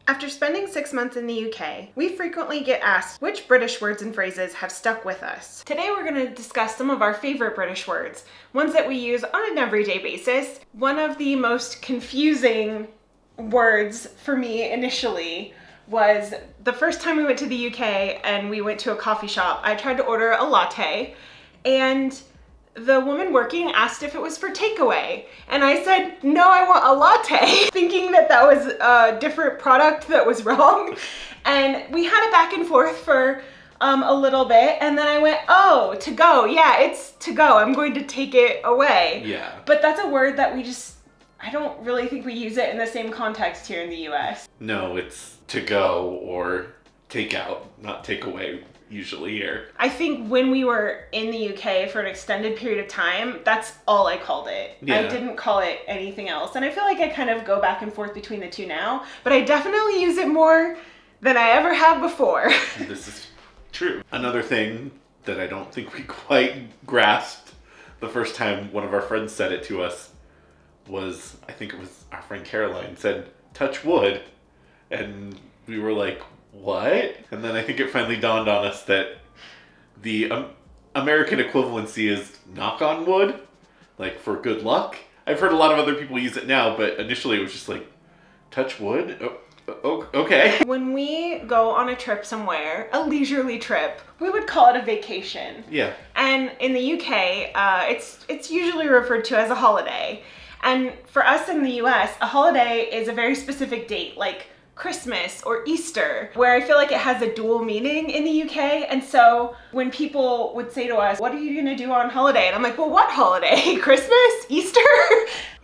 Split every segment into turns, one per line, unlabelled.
After spending 6 months in the UK, we frequently get asked which British words and phrases have stuck with us. Today we're going to discuss some of our favorite British words, ones that we use on an everyday basis. One of the most confusing words for me initially was the first time we went to the UK and we went to a coffee shop. I tried to order a latte and the woman working asked if it was for takeaway. And I said, no, I want a latte, thinking that that was a different product that was wrong. And we had it back and forth for a little bit. And then I went, oh, to go. Yeah, it's to go. I'm going to take it away.
Yeah.
But that's a word that I don't really think we use it in the same context here in the US.
No, it's to go or take out, not take away. Usually here.
I think when we were in the UK for an extended period of time, that's all I called it.
Yeah.
I didn't call it anything else. And I feel like I kind of go back and forth between the two now, but I definitely use it more than I ever have before.
This is true. Another thing that I don't think we quite grasped the first time one of our friends said it to us was, I think it was our friend Caroline said, touch wood. And we were like, what? And then I think it finally dawned on us that the American equivalency is knock on wood, like for good luck. I've heard a lot of other people use it now, but initially it was just like, touch wood? Oh, okay.
When we go on a trip somewhere, a leisurely trip, we would call it a vacation.
Yeah.
And in the UK, it's usually referred to as a holiday. And for us in the US, a holiday is a very specific date, like Christmas or Easter, where I feel like it has a dual meaning in the UK. And so when people would say to us, what are you gonna do on holiday? And I'm like, well, what holiday? Christmas? Easter?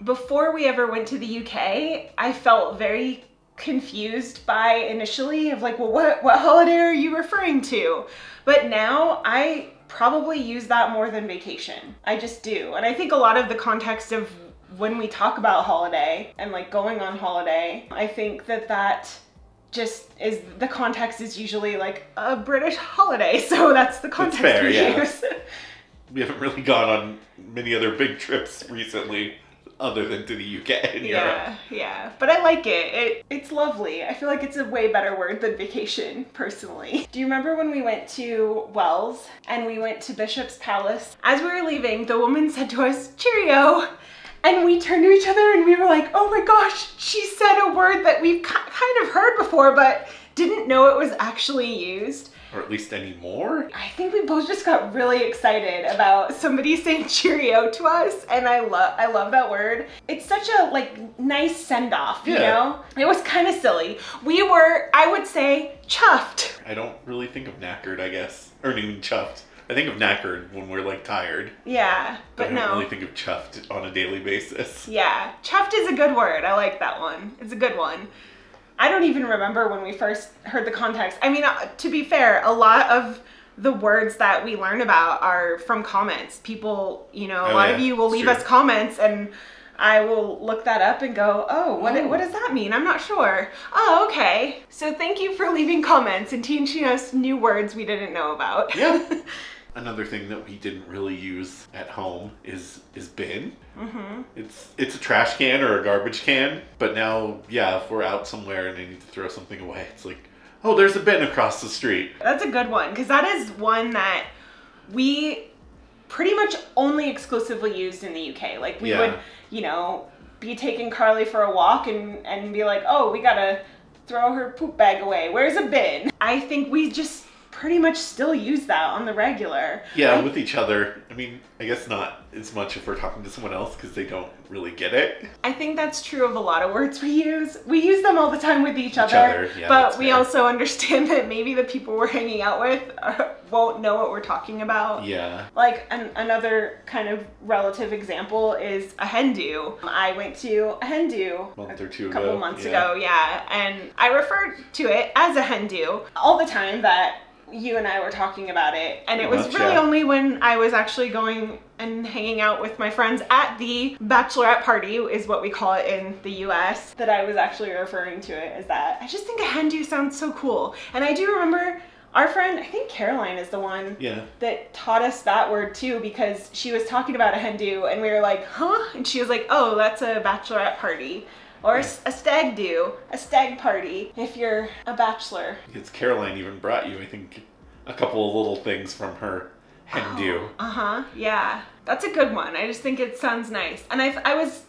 Before we ever went to the UK, I felt very confused by initially of like, well, what holiday are you referring to? But now I probably use that more than vacation. I just do. And I think a lot of the context of when we talk about holiday and like going on holiday, I think that just is, the context is usually like a British holiday. So that's the context
fair,
we
yeah.
use.
We haven't really gone on many other big trips recently other than to the UK and Europe.
Yeah. But I like it. It's lovely. I feel like it's a way better word than vacation, personally. Do you remember when we went to Wells and we went to Bishop's Palace? As we were leaving, the woman said to us, cheerio. And we turned to each other and we were like, oh my gosh, she said a word that we've kind of heard before, but didn't know it was actually used.
Or at least anymore.
I think we both just got really excited about somebody saying cheerio to us, and I love that word. It's such a like nice send-off, you know? It was kind of silly. We were, I would say, chuffed.
I don't really think of knackered, I guess. Or even chuffed. I think of knackered when we're like tired.
Yeah, but no.
I don't really think of chuffed on a daily basis.
Yeah, chuffed is a good word. I like that one. It's a good one. I don't even remember when we first heard the context. I mean, to be fair, a lot of the words that we learn about are from comments. People, you know, a lot of you will leave us comments and I will look that up and go, oh, what does that mean? I'm not sure. Oh, okay. So thank you for leaving comments and teaching us new words we didn't know about.
Yeah. Another thing that we didn't really use at home is bin. Mm-hmm. It's a trash can or a garbage can, but now, yeah, if we're out somewhere and I need to throw something away, it's like, oh, there's a bin across the street.
That's a good one, because that is one that we pretty much only exclusively used in the UK. Like we would, you know, be taking Carly for a walk and be like, oh, we gotta throw her poop bag away. Where's a bin? I think we just pretty much still use that on the regular.
Yeah, with each other. I mean, I guess not as much if we're talking to someone else because they don't really get it.
I think that's true of a lot of words we use. We use them all the time with each other,
yeah,
but we also understand that maybe the people we're hanging out with won't know what we're talking about.
Yeah.
Like another kind of relative example is a hen do. I went to a hen do a couple months ago, and I referred to it as a hen do all the time that you and I were talking about it, and it was really only when I was actually going and hanging out with my friends at the bachelorette party, is what we call it in the US, that I was actually referring to it as that. I just think a hen do sounds so cool. And I do remember our friend, I think Caroline is the one that taught us that word too, because she was talking about a hen do and we were like, huh? And she was like, oh, that's a bachelorette party. Or a stag do, a stag party, if you're a bachelor.
It's Caroline even brought you, I think, a couple of little things from her hen do.
Yeah. That's a good one. I just think it sounds nice. And I was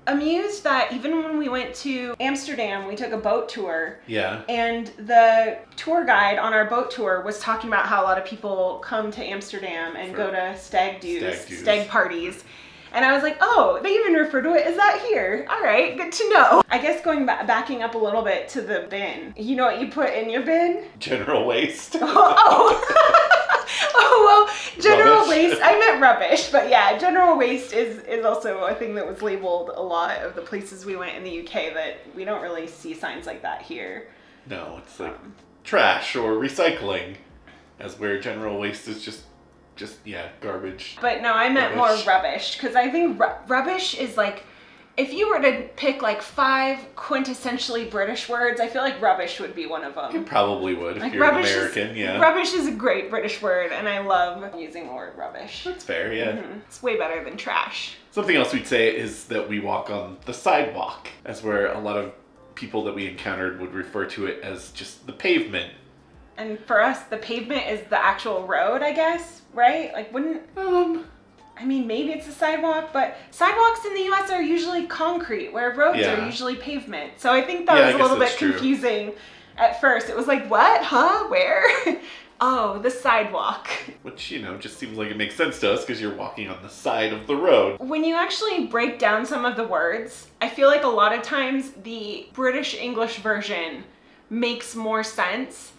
amused that even when we went to Amsterdam, we took a boat tour.
Yeah.
And the tour guide on our boat tour was talking about how a lot of people come to Amsterdam and go to stag parties. And I was like, oh, they even refer to it as that here. All right, good to know. I guess backing up a little bit to the bin. You know what you put in your bin?
General waste.
Oh, well, general waste. I meant rubbish, but yeah, general waste is also a thing that was labeled a lot of the places we went in the UK that we don't really see signs like that here.
No, it's like trash or recycling, as where general waste is just garbage.
But no, I meant more rubbish, because I think rubbish is like, if you were to pick like 5 quintessentially British words, I feel like rubbish would be one of them.
You probably would if you're an American, yeah.
Rubbish is a great British word, and I love using the word rubbish.
That's fair, yeah.
It's way better than trash.
Something else we'd say is that we walk on the sidewalk, as where a lot of people that we encountered would refer to it as just the pavement.
And for us, the pavement is the actual road, I guess, right? Like, I mean, maybe it's a sidewalk, but sidewalks in the US are usually concrete, where roads are usually pavement. So I think that was a little bit confusing at first. It was like, what? Huh? Where? Oh, the sidewalk.
Which, just seems like it makes sense to us because you're walking on the side of the road.
When you actually break down some of the words, I feel like a lot of times the British English version makes more sense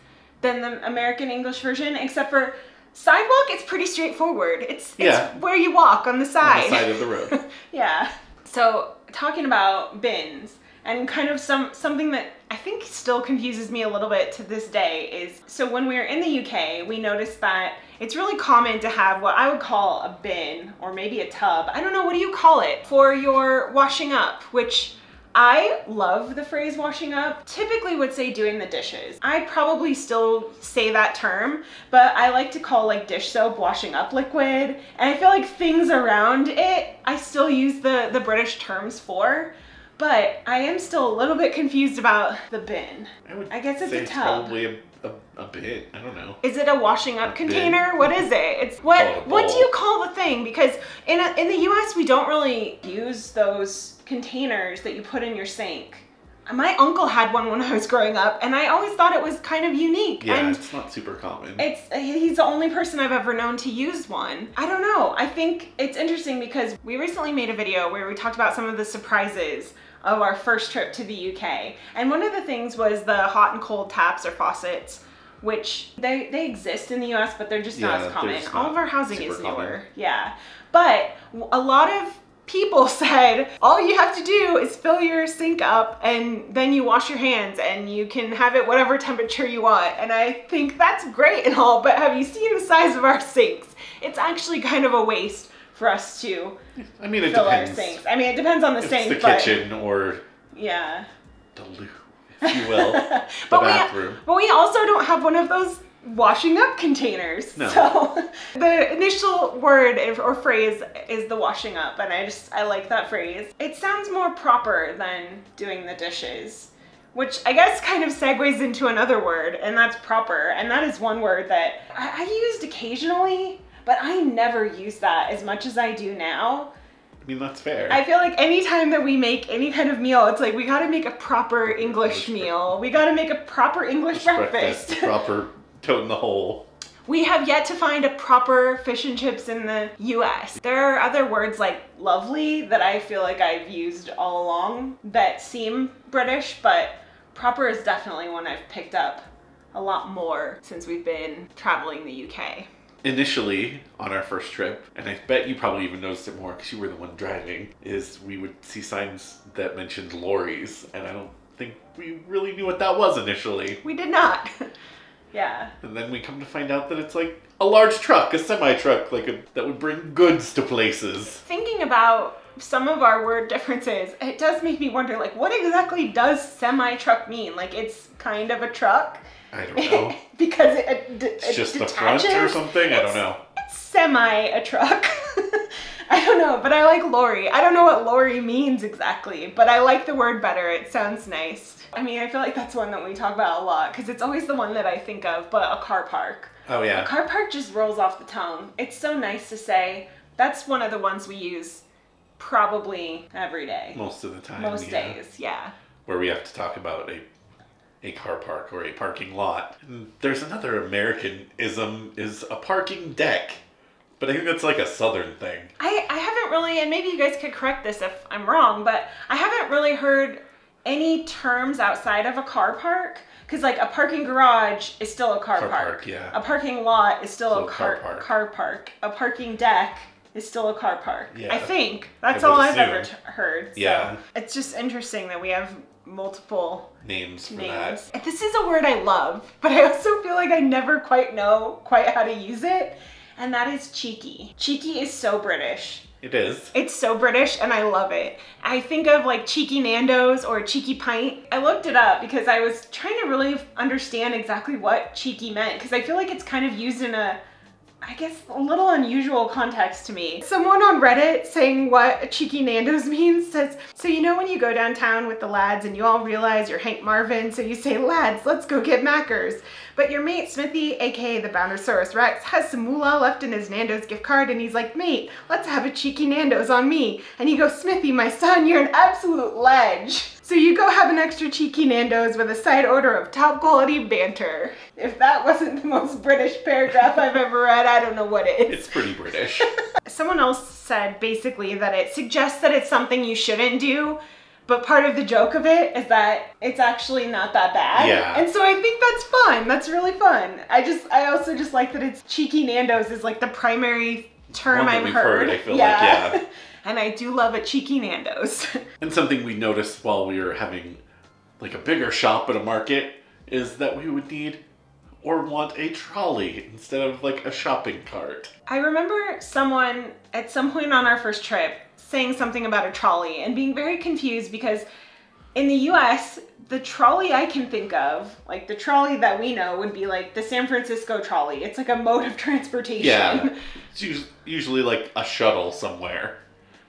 than the American English version, except for sidewalk, it's pretty straightforward. It's where you walk on the side.
On the side of the road.
Yeah. So talking about bins, and kind of something that I think still confuses me a little bit to this day is, so when we were in the UK, we noticed that it's really common to have what I would call a bin, or maybe a tub. I don't know, what do you call it? For your washing up, which I love the phrase washing up. Typically would say doing the dishes. I probably still say that term, but I like to call like dish soap washing up liquid. And I feel like things around it, I still use the British terms for, but I am still a little bit confused about the bin. I guess it's a tub.
Probably a bin. I don't know.
Is it a washing up container? Bin? What is it? It's what do you call the thing? Because in the US we don't really use those containers that you put in your sink. My uncle had one when I was growing up, and I always thought it was kind of unique.
Yeah,
and
it's not super common.
He's the only person I've ever known to use one. I don't know. I think it's interesting because we recently made a video where we talked about some of the surprises of our first trip to the UK. And one of the things was the hot and cold taps or faucets, which they exist in the US, but they're just not as common. All of our housing is newer. Common. Yeah. But a lot of people said all you have to do is fill your sink up and then you wash your hands and you can have it whatever temperature you want. And I think that's great and all, but have you seen the size of our sinks? It's actually kind of a waste for us to fill our sinks. I mean, it depends on the sink.
It's the kitchen or the loo, if you will, the bathroom. But we
also don't have one of those washing up containers.
No.
So the initial word or phrase is the washing up, and I like that phrase. It sounds more proper than doing the dishes, which I guess kind of segues into another word, and that's proper. And that is one word that I used occasionally, but I never use that as much as I do now.
I mean, that's fair.
I feel like anytime that we make any kind of meal, it's like we gotta make a proper English meal. We gotta make a proper English breakfast.
Proper toad in the hole.
We have yet to find a proper fish and chips in the US. There are other words like lovely that I feel like I've used all along that seem British, but proper is definitely one I've picked up a lot more since we've been traveling the UK.
Initially, on our first trip, and I bet you probably even noticed it more because you were the one driving, is we would see signs that mentioned lorries, and I don't think we really knew what that was initially.
We did not. Yeah.
And then we come to find out that it's like a large truck, a semi-truck, that would bring goods to places. Thinking
about some of our word differences, it does make me wonder, like, what exactly does semi-truck mean? Like, it's kind of a truck?
I don't know.
Because
it's just the front or something? I don't know.
It's semi a truck. I don't know, but I like lorry. I don't know what lorry means exactly, but I like the word better. It sounds nice. I mean, I feel like that's one that we talk about a lot because it's always the one that I think of, but a car park.
Oh yeah.
A car park just rolls off the tongue. It's so nice to say. That's one of the ones we use probably every day.
Most of the time.
Most days, yeah.
Where we have to talk about a car park or a parking lot. And there's another Americanism is a parking deck. But I think that's like a southern thing.
I haven't really, and maybe you guys could correct this if I'm wrong, but I haven't really heard any terms outside of a car park. Because like a parking garage is still a car park.
Yeah.
A parking lot is still a car park. A parking deck is still a car park. Yeah. I think. That's all I've ever heard. So
yeah.
It's just interesting that we have multiple
names for that.
This is a word I love, but I also feel like I never quite know how to use it. And that is cheeky. Cheeky is so British.
It is.
It's so British and I love it. I think of like cheeky Nando's or cheeky pint. I looked it up because I was trying to really understand exactly what cheeky meant because I feel like it's kind of used in a, I guess, a little unusual context to me. Someone on Reddit saying what a cheeky Nando's means says, so you know when you go downtown with the lads and you all realize you're Hank Marvin, so you say, lads, let's go get Mackers. But your mate Smithy, aka the Boundersaurus Rex, has some moolah left in his Nando's gift card and he's like, mate, let's have a cheeky Nando's on me. And you go, Smithy, my son, you're an absolute ledge. So you go have an extra cheeky Nando's with a side order of top quality banter. If that wasn't the most British paragraph I've ever read, I don't know what is.
It's pretty British.
Someone else said basically that it suggests that it's something you shouldn't do, but part of the joke of it is that it's actually not that bad.
Yeah.
And so I think that's fun. That's really fun. I also just like that it's cheeky Nando's is like the primary term I've heard.
I feel like, yeah.
And I do love a cheeky Nando's.
And something we noticed while we were having like a bigger shop at a market is that we would need or want a trolley instead of like a shopping cart.
I remember someone at some point on our first trip saying something about a trolley and being very confused because in the US, the trolley I can think of, like the trolley that we know would be like the San Francisco trolley. It's like a mode of transportation.
Yeah, it's usually like a shuttle somewhere.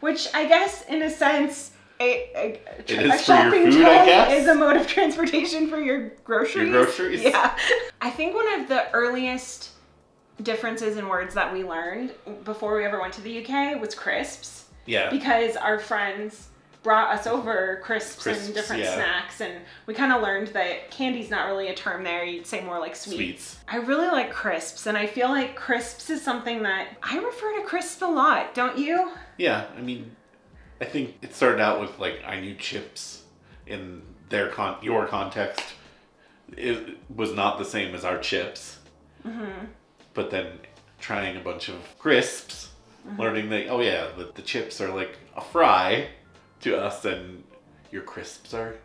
Which I guess in a sense, a
food,
shopping trolley is a mode of transportation for your groceries.
Your groceries?
Yeah. I think one of the earliest differences in words that we learned before we ever went to the UK was crisps.
Yeah.
Because our friends brought us over crisps and different snacks, and we kind of learned that candy's not really a term there. You'd say more like sweets. I really like crisps, and I feel like crisps is something that I refer to crisps a lot, don't you?
Yeah, I mean, I think it started out with like I knew chips in your context. It was not the same as our chips. Mm-hmm. But then trying a bunch of crisps, learning that, oh yeah, the chips are like a fry to us and your crisps are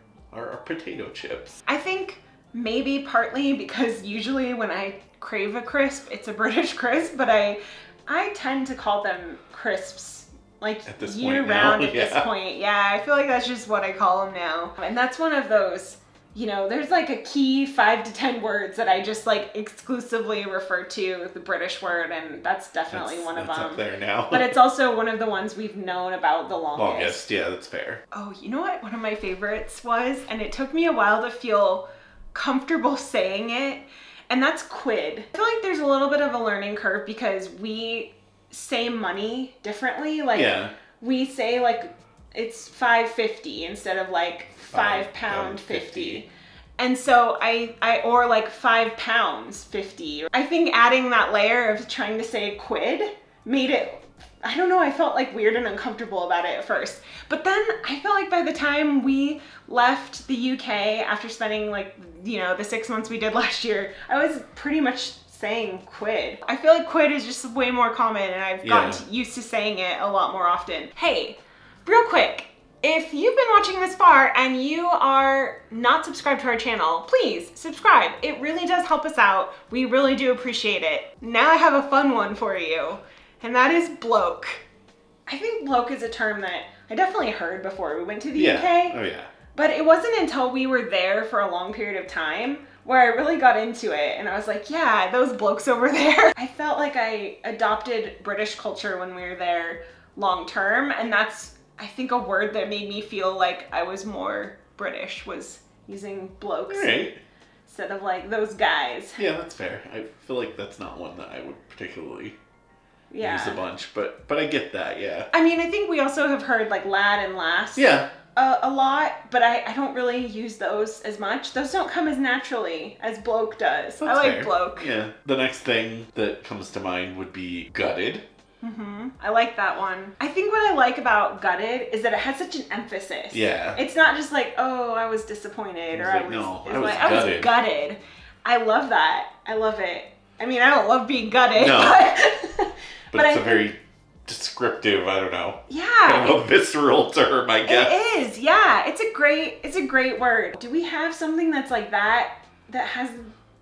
potato chips.
I think maybe partly because usually when I crave a crisp, it's a British crisp, but I tend to call them crisps like year round at this point. Yeah, I feel like that's just what I call them now. And that's one of those, you know, there's like a key 5 to 10 words that I just like exclusively refer to the British word, and that's definitely one of them.
Up there now.
But it's also one of the ones we've known about the longest.
Yeah, that's fair.
Oh, you know what one of my favorites was? And it took me a while to feel comfortable saying it, and that's quid. I feel like there's a little bit of a learning curve because we say money differently. Like we say like it's $5.50 instead of like £5.50. And so or like £5.50. I think adding that layer of trying to say quid made it, I don't know, I felt like weird and uncomfortable about it at first. But then I feel like by the time we left the UK after spending like, you know, the 6 months we did last year, I was pretty much saying quid. I feel like quid is just way more common and I've gotten used to saying it a lot more often. Hey, real quick, if you've been watching this far and you are not subscribed to our channel, please subscribe. It really does help us out. We really do appreciate it. Now I have a fun one for you, and that is bloke. I think bloke is a term that I definitely heard before we went to the UK.
Oh yeah.
But it wasn't until we were there for a long period of time where I really got into it and I was like, yeah, those blokes over there. I felt like I adopted British culture when we were there long term. And that's, I think, a word that made me feel like I was more British, was using blokes.
Right.
Instead of like those guys.
Yeah, that's fair. I feel like that's not one that I would particularly use a bunch, but I get that, yeah.
I mean, I think we also have heard like lad and lass.
Yeah.
A lot, but I don't really use those as much. Those don't come as naturally as bloke does.
That's
I like
fair.
bloke.
Yeah. The next thing that comes to mind would be gutted.
I like that one. I think what I like about gutted is that it has such an emphasis.
Yeah.
It's not just like, oh, I was disappointed, or
like,
I was,
no,
it's
I was
like,
gutted.
I was gutted. I love that. I love it. I mean, I don't love being gutted,
No.
but
it's a very descriptive, I don't know.
Yeah.
Kind of a visceral term, I guess.
It is, yeah. It's a great word. Do we have something that's like that has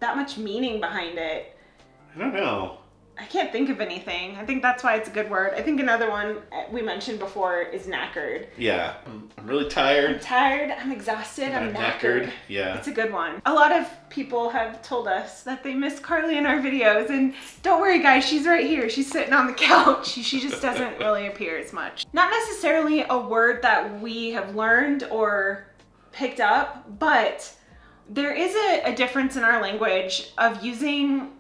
that much meaning behind it?
I don't know.
I can't think of anything. I think that's why it's a good word. I think another one we mentioned before is knackered.
Yeah. I'm really tired.
I'm tired, I'm exhausted, I'm knackered.
Yeah.
It's a good one. A lot of people have told us that they miss Carly in our videos, and don't worry guys, she's right here. She's sitting on the couch. She just doesn't really appear as much. Not necessarily a word that we have learned or picked up, but there is a difference in our language of using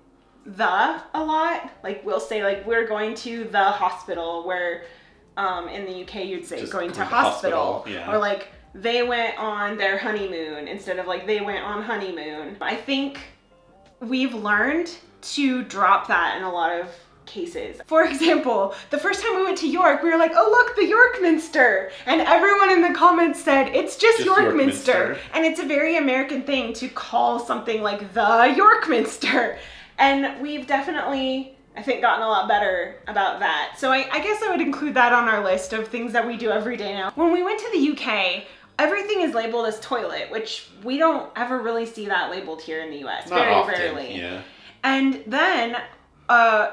the a lot. Like we'll say like we're going to the hospital, where in the UK you'd say
Just
going to hospital.
Yeah.
Or like they went on their honeymoon instead of like they went on honeymoon. I think we've learned to drop that in a lot of cases. For example, the first time we went to York, we were like, oh look, the York Minster, and everyone in the comments said it's just York Minster. And it's a very American thing to call something like the York Minster. And we've definitely, I think, gotten a lot better about that. So I guess I would include that on our list of things that we do every day now. When we went to the UK, everything is labeled as toilet, which we don't ever really see that labeled here in the US.
Not
very
often,
rarely.
Yeah.
And then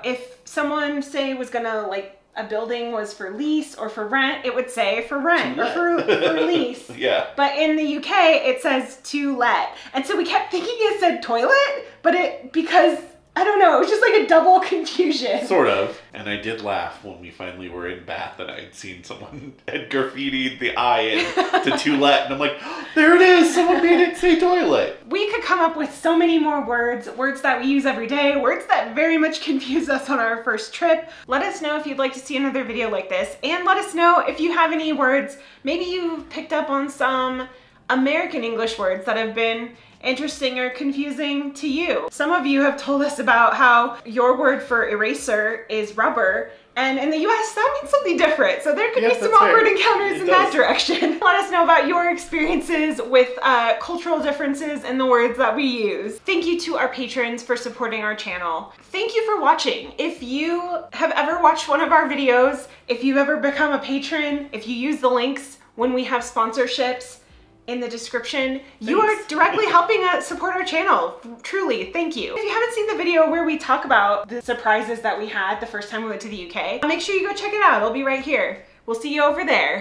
if someone, say, was gonna, like, a building was for lease or for rent, it would say for rent or for lease.
Yeah.
But in the UK, it says to let. And so we kept thinking it said toilet, but because, I don't know, it was just like a double confusion.
Sort of. And I did laugh when we finally were in Bath and I'd seen someone had graffitied the I in to let, and I'm like, oh, there it is, someone made it say toilet.
We could come up with so many more words that we use every day, words that very much confuse us on our first trip. Let us know if you'd like to see another video like this, and let us know if you have any words, maybe you've picked up on some American English words that have been interesting or confusing to you. Some of you have told us about how your word for eraser is rubber, and in the US that means something different. So there could be some awkward encounters in that direction. Let us know about your experiences with cultural differences in the words that we use. Thank you to our patrons for supporting our channel. Thank you for watching. If you have ever watched one of our videos, if you've ever become a patron, if you use the links when we have sponsorships in the description, you are directly helping us support our channel. Truly, thank you. If you haven't seen the video where we talk about the surprises that we had the first time we went to the UK, make sure you go check it out. It'll be right here. We'll see you over there.